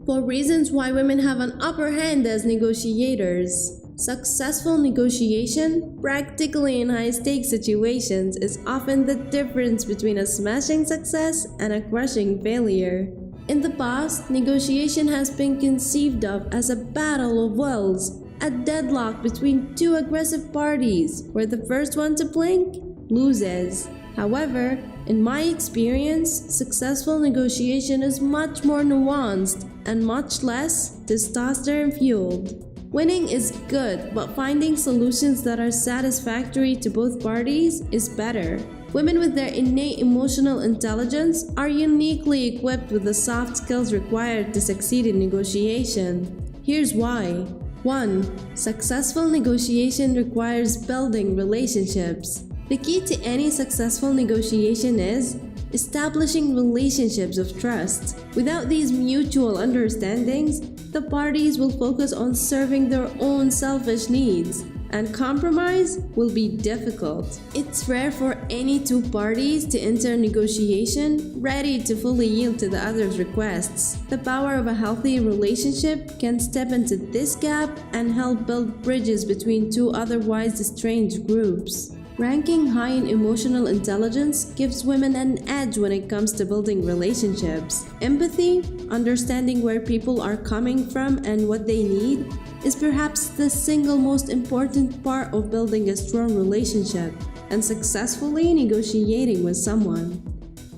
4 reasons why women have an upper hand as negotiators. Successful negotiation, practically in high-stakes situations, is often the difference between a smashing success and a crushing failure. In the past, negotiation has been conceived of as a battle of wills, a deadlock between two aggressive parties, where the first one to blink loses. However, in my experience, successful negotiation is much more nuanced and much less testosterone-fueled. Winning is good, but finding solutions that are satisfactory to both parties is better. Women with their innate emotional intelligence are uniquely equipped with the soft skills required to succeed in negotiation. Here's why. 1. Successful negotiation requires building relationships. The key to any successful negotiation is establishing relationships of trust. Without these mutual understandings, the parties will focus on serving their own selfish needs, and compromise will be difficult. It's rare for any two parties to enter negotiation ready to fully yield to the other's requests. The power of a healthy relationship can step into this gap and help build bridges between two otherwise estranged groups. Ranking high in emotional intelligence gives women an edge when it comes to building relationships. Empathy, understanding where people are coming from and what they need, is perhaps the single most important part of building a strong relationship and successfully negotiating with someone.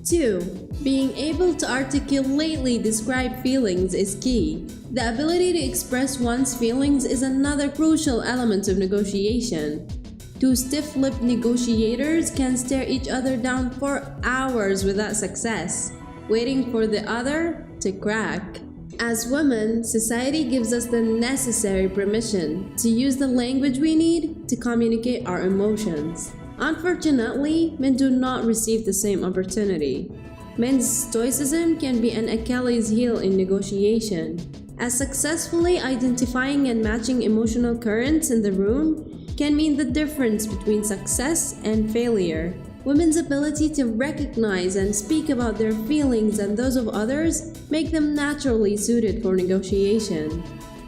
2. Being able to articulately describe feelings is key. The ability to express one's feelings is another crucial element of negotiation. Two stiff-lipped negotiators can stare each other down for hours without success, waiting for the other to crack. As women, society gives us the necessary permission to use the language we need to communicate our emotions. Unfortunately, men do not receive the same opportunity. Men's stoicism can be an Achilles heel in negotiation, as successfully identifying and matching emotional currents in the room can mean the difference between success and failure. Women's ability to recognize and speak about their feelings and those of others make them naturally suited for negotiation.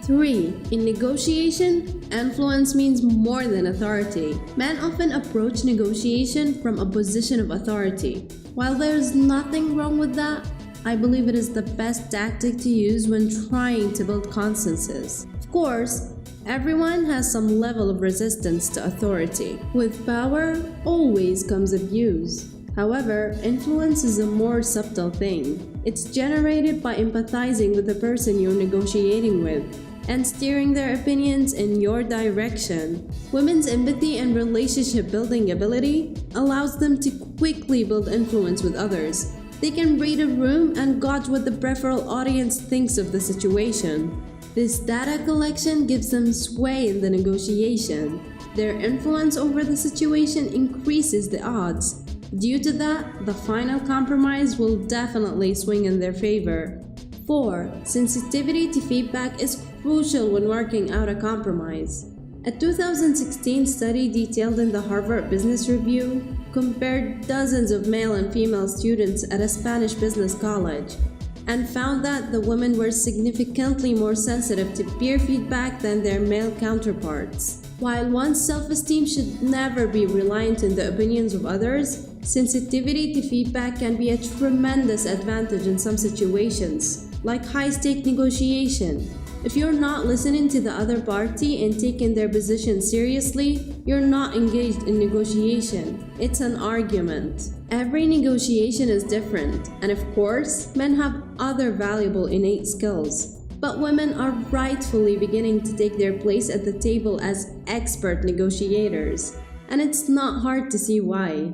3. In negotiation, influence means more than authority. Men often approach negotiation from a position of authority. While there is nothing wrong with that, I believe it is the best tactic to use when trying to build consensus. Of course, everyone has some level of resistance to authority. With power always comes abuse. However, influence is a more subtle thing. It's generated by empathizing with the person you're negotiating with and steering their opinions in your direction. Women's empathy and relationship building ability allows them to quickly build influence with others. They can read a room and gauge what the peripheral audience thinks of the situation. This data collection gives them sway in the negotiation. Their influence over the situation increases the odds. Due to that, the final compromise will definitely swing in their favor. 4. Sensitivity to feedback is crucial when working out a compromise. A 2016 study detailed in the Harvard Business Review compared dozens of male and female students at a Spanish business college and found that the women were significantly more sensitive to peer feedback than their male counterparts. While one's self-esteem should never be reliant on the opinions of others, sensitivity to feedback can be a tremendous advantage in some situations, like high-stake negotiation. If you're not listening to the other party and taking their position seriously, you're not engaged in negotiation. It's an argument. Every negotiation is different, and of course, men have other valuable innate skills. But women are rightfully beginning to take their place at the table as expert negotiators, and it's not hard to see why.